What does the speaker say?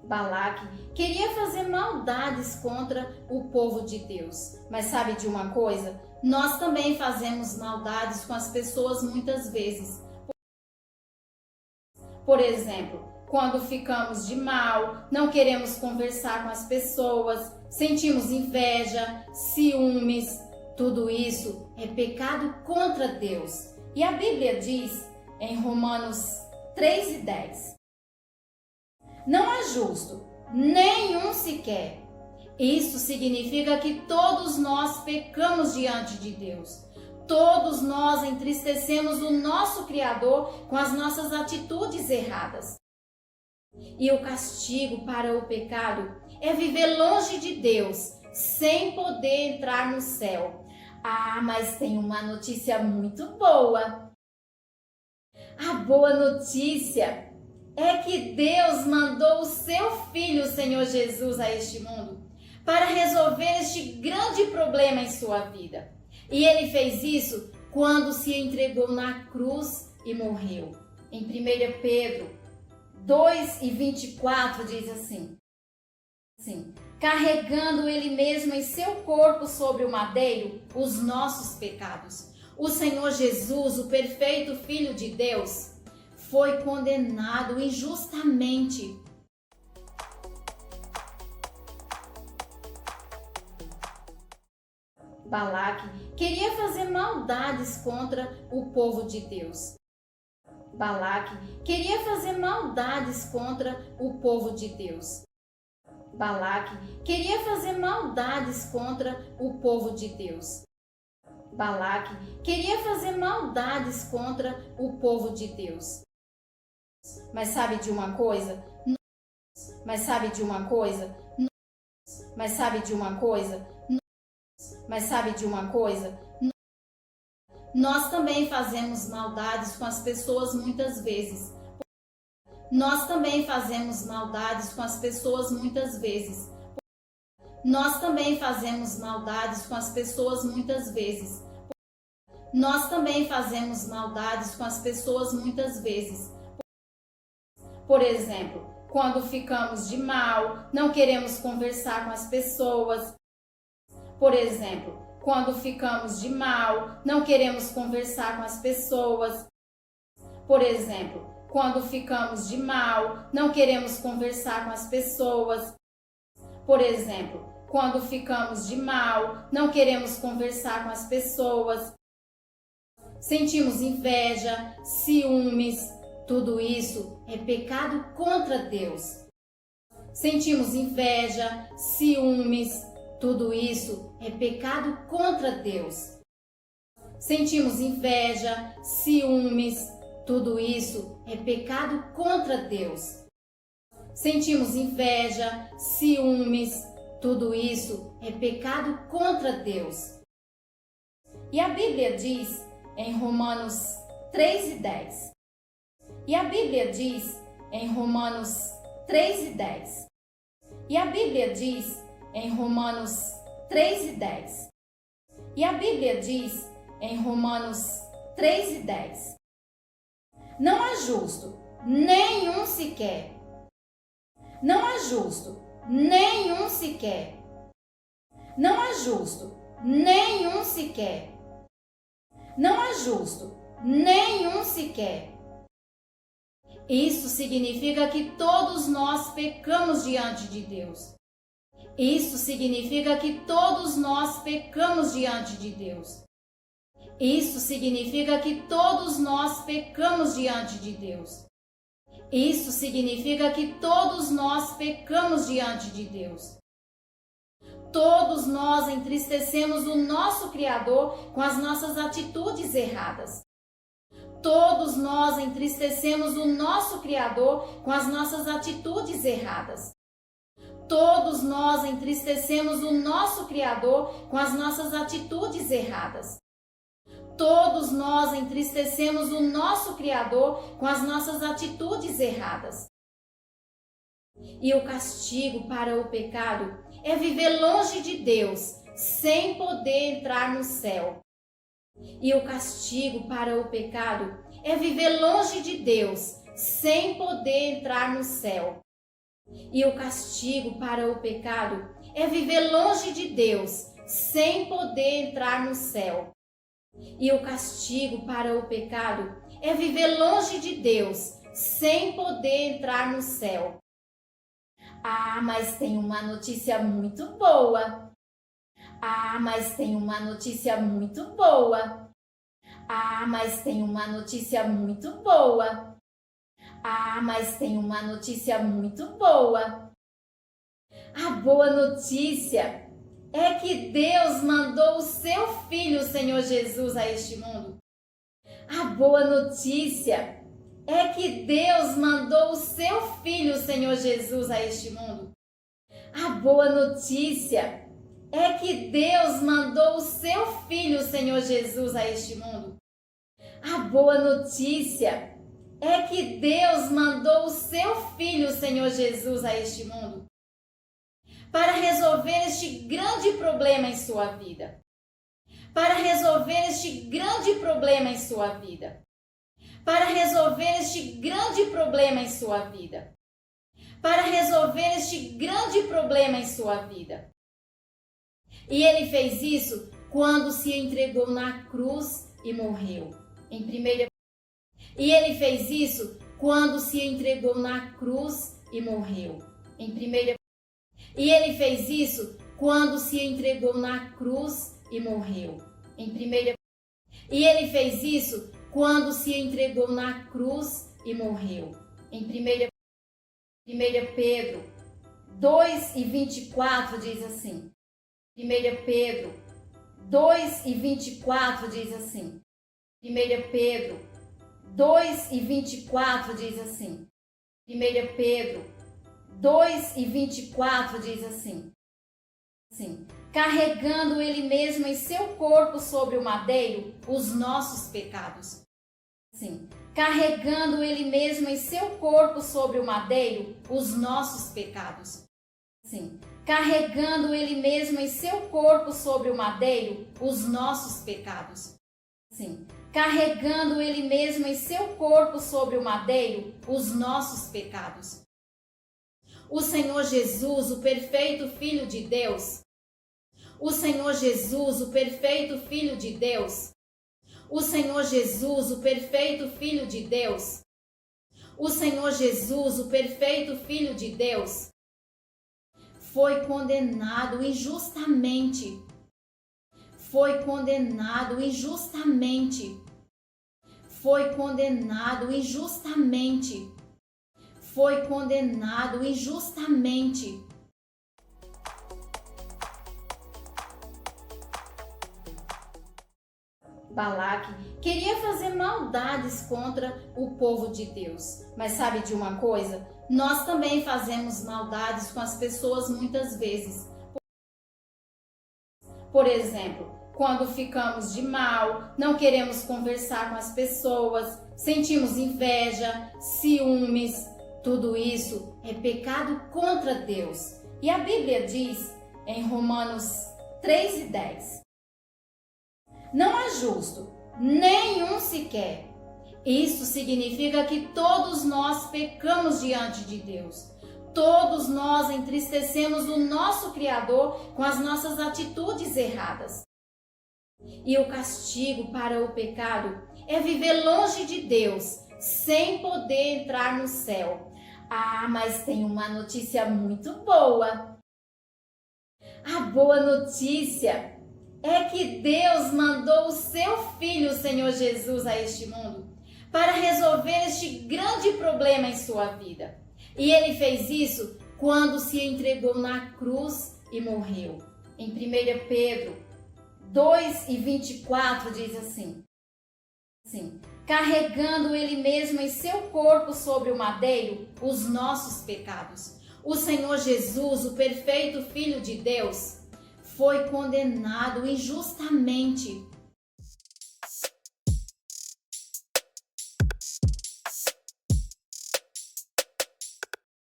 Balaque queria fazer maldades contra o povo de Deus. Mas sabe de uma coisa? Nós também fazemos maldades com as pessoas muitas vezes. Por exemplo, quando ficamos de mal, não queremos conversar com as pessoas, sentimos inveja, ciúmes. Tudo isso é pecado contra Deus. E a Bíblia diz em Romanos 3:10: não há justo, nenhum sequer. Isso significa que todos nós pecamos diante de Deus. Todos nós entristecemos o nosso Criador com as nossas atitudes erradas. E o castigo para o pecado é viver longe de Deus, sem poder entrar no céu. Ah, mas tem uma notícia muito boa. A boa notícia é que Deus mandou o seu Filho, o Senhor Jesus, a este mundo para resolver este grande problema em sua vida. E Ele fez isso quando se entregou na cruz e morreu. Em 1 Pedro 2:24 diz assim: carregando Ele mesmo em seu corpo sobre o madeiro os nossos pecados. O Senhor Jesus, o perfeito Filho de Deus, foi condenado injustamente. Balaque queria fazer maldades contra o povo de Deus. Balaque queria fazer maldades contra o povo de Deus. Balaque queria fazer maldades contra o povo de Deus. Balaque queria fazer maldades contra o povo de Deus. Mas sabe de uma coisa? Mas sabe de uma coisa? Mas sabe de uma coisa? Mas sabe de uma coisa? Nós também fazemos maldades com as pessoas muitas vezes. Nós também fazemos maldades com as pessoas muitas vezes. Nós também fazemos maldades com as pessoas muitas vezes. Nós também fazemos maldades com as pessoas muitas vezes. Por exemplo, quando ficamos de mal, não queremos conversar com as pessoas. Por exemplo, quando ficamos de mal, não queremos conversar com as pessoas. Por exemplo, quando ficamos de mal, não queremos conversar com as pessoas. Por exemplo, quando ficamos de mal, não queremos conversar com as pessoas. Sentimos inveja, ciúmes. Tudo isso é pecado contra Deus. Sentimos inveja, ciúmes. Tudo isso é pecado contra Deus. Sentimos inveja, ciúmes. Tudo isso é pecado contra Deus. Sentimos inveja, ciúmes. Tudo isso é pecado contra Deus. E a Bíblia diz em Romanos 3:10. E a Bíblia diz em Romanos 3:10. E a Bíblia diz em Romanos 3:10. E a Bíblia diz em Romanos 3:10. Não há justo, nenhum sequer. Não há justo, nenhum sequer. Não há justo, nenhum sequer. Não há justo, nenhum sequer. Isso significa que todos nós pecamos diante de Deus. Isso significa que todos nós pecamos diante de Deus. Isso significa que todos nós pecamos diante de Deus. Isso significa que todos nós pecamos diante de Deus. Todos nós entristecemos o nosso Criador com as nossas atitudes erradas. Todos nós entristecemos o nosso Criador com as nossas atitudes erradas. Todos nós entristecemos o nosso Criador com as nossas atitudes erradas. Todos nós entristecemos o nosso Criador com as nossas atitudes erradas. E o castigo para o pecado é viver longe de Deus, sem poder entrar no céu. E o castigo para o pecado é viver longe de Deus, sem poder entrar no céu. E o castigo para o pecado é viver longe de Deus, sem poder entrar no céu. E o castigo para o pecado é viver longe de Deus, sem poder entrar no céu. Ah, mas tem uma notícia muito boa. Ah, mas tem uma notícia muito boa. Ah, mas tem uma notícia muito boa. Ah, mas tem uma notícia muito boa. A boa notícia é que Deus mandou o seu Filho, o Senhor Jesus, a este mundo. A boa notícia é que Deus mandou o seu Filho, o Senhor Jesus, a este mundo. A boa notícia é que Deus mandou o seu Filho, o Senhor Jesus, a este mundo. A boa notícia é que Deus mandou o seu Filho, o Senhor Jesus, a este mundo, para resolver este grande problema em sua vida. Para resolver este grande problema em sua vida. Para resolver este grande problema em sua vida. Para resolver este grande problema em sua vida. E ele fez isso quando se entregou na cruz e morreu. E ele fez isso quando se entregou na cruz e morreu. E ele fez isso quando se entregou na cruz e morreu. E ele fez isso quando se entregou na cruz e morreu. Em 1 Pedro 2:24 diz assim. 1 Pedro 2:24 diz assim. 1 Pedro 2:24 diz assim. 1 Pedro 2:24 diz assim. Carregando ele mesmo em seu corpo sobre o madeiro os nossos pecados. Carregando ele mesmo em seu corpo sobre o madeiro os nossos pecados. Carregando ele mesmo em seu corpo sobre o madeiro os nossos pecados. Carregando ele mesmo em seu corpo sobre o madeiro os nossos pecados. O Senhor Jesus, o perfeito Filho de Deus. O Senhor Jesus, o perfeito Filho de Deus. O Senhor Jesus, o perfeito Filho de Deus. O Senhor Jesus, o perfeito Filho de Deus, foi condenado injustamente. Foi condenado injustamente. Foi condenado injustamente. Foi condenado injustamente. Balaque queria fazer maldades contra o povo de Deus. Mas sabe de uma coisa? Nós também fazemos maldades com as pessoas muitas vezes. Por exemplo, quando ficamos de mal, não queremos conversar com as pessoas, sentimos inveja, ciúmes. Tudo isso é pecado contra Deus. E a Bíblia diz em Romanos 3:10. Não há justo, nenhum sequer. Isso significa que todos nós pecamos diante de Deus. Todos nós entristecemos o nosso Criador com as nossas atitudes erradas. E o castigo para o pecado é viver longe de Deus, sem poder entrar no céu. Ah, mas tem uma notícia muito boa. A boa notícia é que Deus mandou o seu Filho, o Senhor Jesus, a este mundo para resolver este grande problema em sua vida. E ele fez isso quando se entregou na cruz e morreu. Em 1 Pedro 2:24 diz assim. Carregando ele mesmo em seu corpo sobre o madeiro os nossos pecados. O Senhor Jesus, o perfeito Filho de Deus, foi condenado injustamente.